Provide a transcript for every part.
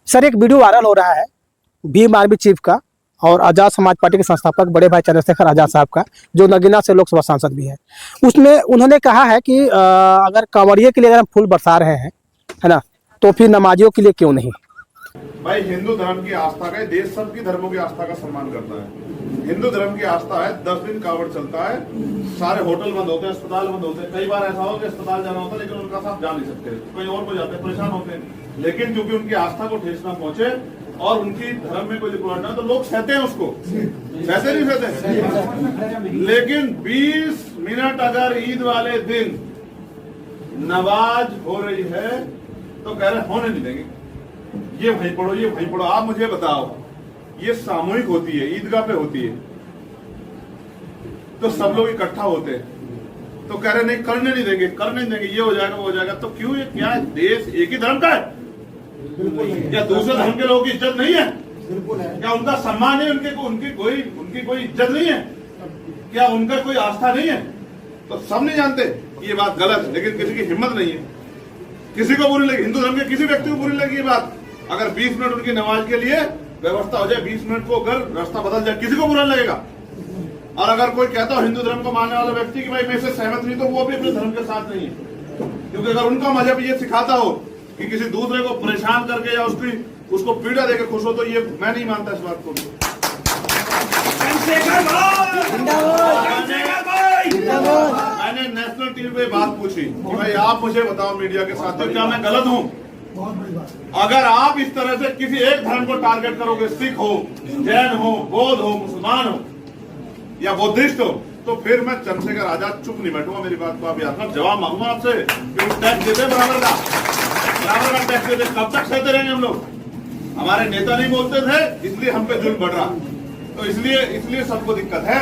Sir, एक video viral हो रहा है भीम आर्मी चीफ का और आज़ाद समाज पार्टी के संस्थापक बड़े भाई चंद्रशेखर आज़ाद साहब का, जो नगीना से लोकसभा सांसद भी है। उसमें उन्होंने कहा है कि अगर कांवड़िए के लिए अगर हम फूल बरसा रहे हैं, है ना, तो फिर नमाजियों के लिए क्यों नहीं। भाई, हिंदू धर्म की आस्था का देश सबकी धर्मों की आस्था का सम्मान करता है। हिंदू धर्म की आस्था है, 10 दिन कावड़ चलता है, सारे होटल बंद होते हैं, अस्पताल बंद होते हैं। कई बार ऐसा हो कि अस्पताल जाना होता है लेकिन उनका साथ जा नहीं सकते, कहीं और को जाते हैं, परेशान होते हैं। लेकिन क्योंकि उनकी आस्था को ठेस ना पहुंचे और उनकी धर्म में कोई रुकावट ना, तो लोग सहते हैं उसको, सहते नहीं सहते। लेकिन 20 मिनट अगर ईद वाले दिन नमाज हो रही है तो कह रहे होने नहीं देंगे, ये वहीं पढ़ो, ये वहीं पढ़ो। आप मुझे बताओ, ये सामूहिक होती है, ईदगाह पे होती है, तो सब लोग इकट्ठा होते हैं, तो कह रहे नहीं करने नहीं देंगे, करने नहीं देंगे, ये हो जाएगा वो हो जाएगा। तो क्यों, ये क्या देश एक ही धर्म का है या दूसरे धर्म के लोगों की इज्जत नहीं है? क्या उनका सम्मान है? उनकी कोई इज्जत नहीं है क्या? उनका कोई आस्था नहीं है? तो सब नहीं जानते ये बात गलत है, लेकिन किसी की हिम्मत नहीं है, किसी को बुरी लगी, हिंदू धर्म के किसी व्यक्ति को बुरी लगी ये बात। अगर 20 मिनट उनकी नमाज के लिए व्यवस्था हो जाए, 20 मिनट को अगर रास्ता बदल जाए, किसी को बुरा लगेगा। और अगर कोई कहता हो हिंदू धर्म को मानने वाला व्यक्ति कि भाई मैं इससे सहमत नहीं, तो वो भी अपने धर्म के साथ नहीं है। क्योंकि अगर उनका मजहब ये सिखाता हो कि किसी दूसरे को परेशान करके या उसको पीड़ा देकर खुश हो, तो ये मैं नहीं मानता इस बात को। मैंने नेशनल टीवी पे बात पूछी कि भाई आप मुझे बताओ मीडिया के साथियों, क्या मैं गलत हूँ? अगर आप इस तरह से किसी एक धर्म को टारगेट करोगे, सिख हो, जैन हो, बौद्ध हो, मुसलमान हो या बुद्धिस्ट हो, तो फिर मैं चंद्रशेखर आजाद चुप नहीं बैठूंगा। मेरी बात को आप याद रखना, जवाब मांगूंगा आपसे कि टैक्स देते बराबर का टैक्स देते, कब तक सहते रहेंगे हम लोग? हमारे नेता नहीं बोलते थे, इसलिए हम पे जुल्म बढ़ रहा, तो इसलिए सबको दिक्कत है।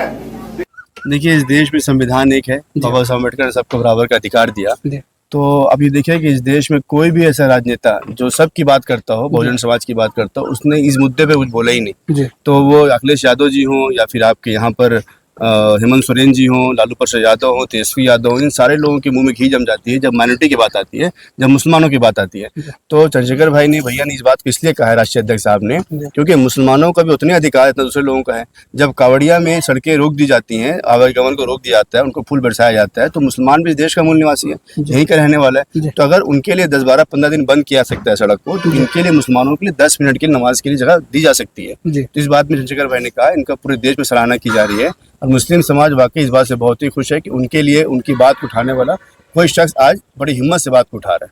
देखिए, इस देश में संविधान एक है, बाबा साहब अम्बेडकर ने सबको बराबर का अधिकार दिया। तो अब ये देखिए कि इस देश में कोई भी ऐसा राजनेता जो सबकी बात करता हो, बहुजन समाज की बात करता हो, उसने इस मुद्दे पे कुछ बोला ही नहीं। तो वो अखिलेश यादव जी हों या फिर आपके यहाँ पर हेमंत सोरेन जी हों, लालू प्रसाद यादव हों, तेजस्वी यादव हों, इन सारे लोगों के मुंह में घी जम जाती है जब माइनॉरिटी की बात आती है, जब मुसलमानों की बात आती है। तो चंद्रशेखर भाई ने, भैया ने इस बात को इसलिए कहा है, राष्ट्रीय अध्यक्ष साहब ने, क्योंकि मुसलमानों का भी उतने अधिकार जितना दूसरे लोगों का है। जब कावड़िया में सड़कें रोक दी जाती हैं, आवागमन को रोक दिया जाता है, उनको फूल बरसाया जाता है, तो मुसलमान भी इस देश का मूल निवासी है, यहीं का रहने वाला है। तो अगर उनके लिए 10, 12, 15 दिन बंद किया सकता है सड़क को, तो इनके लिए, मुसलमानों के लिए 10 मिनट की नमाज के लिए जगह दी जा सकती है। तो इस बात में चंद्रशेखर भाई ने कहा, इनका पूरे देश में सराहना की जा रही है और मुस्लिम समाज वाकई इस बात से बहुत ही खुश है कि उनके लिए उनकी बात उठाने वाला कोई शख्स आज बड़ी हिम्मत से बात को उठा रहा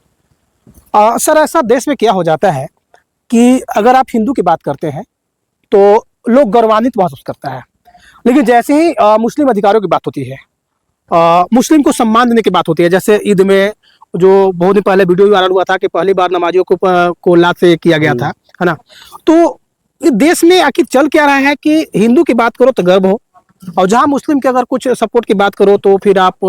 है। सर, ऐसा देश में क्या हो जाता है कि अगर आप हिंदू की बात करते हैं तो लोग गौरवान्वित महसूस करता है, लेकिन जैसे ही मुस्लिम अधिकारों की बात होती है, मुस्लिम को सम्मान देने की बात होती है, जैसे ईद में जो बहुत दिन पहले वीडियो वायरल हुआ था कि पहली बार नमाजियों को लात से किया गया था, है ना, तो देश में आखिर चल क्या रहा है कि हिंदू की बात करो तो गर्व हो, और जहां मुस्लिम के अगर कुछ सपोर्ट की बात करो तो फिर आप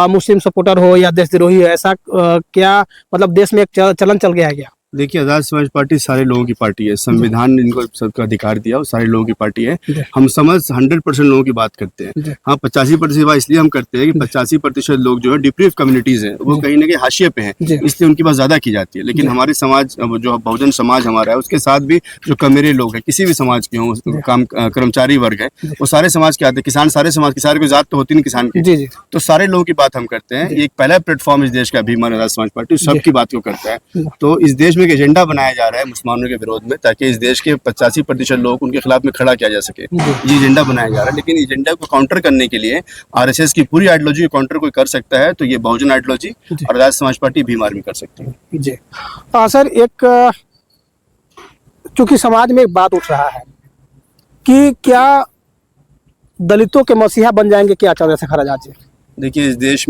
मुस्लिम सपोर्टर हो या देशद्रोही हो। ऐसा क्या मतलब देश में एक चलन चल गया है क्या? देखिए, आज़ाद समाज पार्टी सारे लोगों की पार्टी है, संविधान ने इनको सबका अधिकार दिया और सारे लोगों की पार्टी है। हम समझ 100% लोगों की बात करते हैं। हाँ, 85% बात इसलिए हम करते हैं कि 85% लोग जो है डिप्रीव कम्युनिटीज हैं, वो कहीं ना कहीं हाशिए पे हैं, इसलिए उनकी बात ज्यादा की जाती है। लेकिन हमारे समाज, जो बहुजन समाज हमारा है, उसके साथ भी जो कमेरे लोग हैं, किसी भी समाज के हों, कर्मचारी वर्ग है, वो सारे समाज के आते हैं, किसान सारे समाज की, सारी कोई जात तो होती नहीं किसान की, तो सारे लोगों की बात हम करते हैं। एक पहला प्लेटफॉर्म इस देश का भीम आज़ाद समाज पार्टी सबकी बात को करता है। तो इस देश एक एजेंडा बनाया जा रहा है मुसलमानों के विरोध में, ताकि इस देश के 85% लोग उनके खिलाफ में खड़ा किया जा सके। ये एजेंडा बनाया जा रहा है, लेकिन एजेंडा को काउंटर करने के लिए आरएसएस की पूरी आइडियोलॉजी को काउंटर कोई कर सकता है, तो ये बहुजन आइडियोलॉजी और आज़ाद समाज पार्टी भीम आर्मी कर सकती है। जी सर, एक चूंकि समाज में एक बात उठ रहा है कि क्या दलितों के मसीहा बन जाएंगे क्या चंद्रशेखर आजाद जी? देखिए, इस देश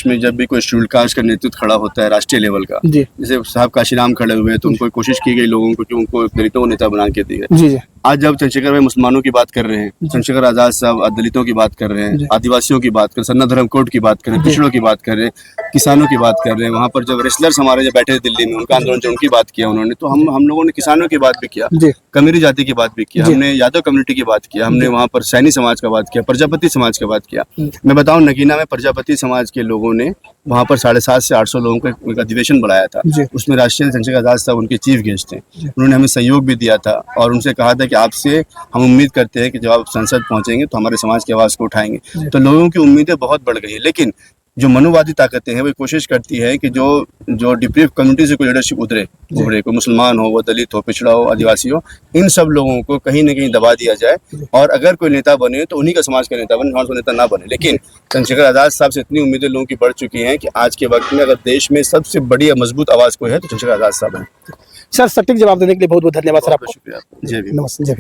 में जब भी कोई शेड्यूल कास्ट का नेतृत्व खड़ा होता है राष्ट्रीय लेवल का, जैसे साहब काशीराम खड़े हुए हैं, तो उनको कोशिश की गई लोगों को कि उनको दलितों को नेता बना के दिया। आज जब चंद्रशेखर भाई मुसलमानों की बात कर रहे हैं, चंद्रशेखर आजाद साहब दलितों की बात कर रहे हैं, आदिवासियों की बात कर रहे हैं, सन्ना धर्म कोड की बात कर रहे हैं, पिछड़ों की बात कर रहे हैं, किसानों की बात कर रहे हैं, वहाँ पर जब रेसलर्स हमारे जब बैठे दिल्ली में, उनका आंदोलन जो उनकी बात किया उन्होंने, तो हम लोगों ने किसानों की बात भी किया, कमेरी जाति की बात भी किया, हमने यादव कम्युनिटी की बात किया, हमने वहाँ पर सैनी समाज का बात किया, प्रजापति समाज का बात किया। मैं बताऊँ, नगीना में प्रजापति समाज के लोगों ने वहाँ पर 750 से 800 लोगों का एक अधिवेशन बुलाया था। जी। उसमें राष्ट्रीय चंद्रशेखर आज़ाद साहब उनके चीफ गेस्ट थे। उन्होंने हमें सहयोग भी दिया था और उनसे कहा था कि आपसे हम उम्मीद करते हैं कि जब आप संसद पहुँचेंगे तो हमारे समाज की आवाज़ को उठाएंगे। तो लोगों की उम्मीदें बहुत बढ़ गई है, लेकिन जो मनुवादी ताकतें हैं वो कोशिश करती है कि जो डिप्रीव कम्युनिटी से कोई लीडरशिप उभरे, कोई मुसलमान हो, वो दलित हो, पिछड़ा हो, आदिवासी हो, इन सब लोगों को कहीं ना कहीं दबा दिया जाए और अगर कोई नेता बने तो उन्हीं का समाज का नेता बने, समाज का नेता ना बने। लेकिन चंद्रशेखर आज़ाद साहब से इतनी उम्मीदें लोगों की बढ़ चुकी हैं कि आज के वक्त में अगर देश में सबसे बड़ी मजबूत आवाज़ कोई है तो चंद्रशेखर आज़ाद साहब है। सर सटीक जवाब देने के लिए बहुत बहुत धन्यवाद सर आपको। शुक्रिया। जय भीम। नमस्ते। जय भीम।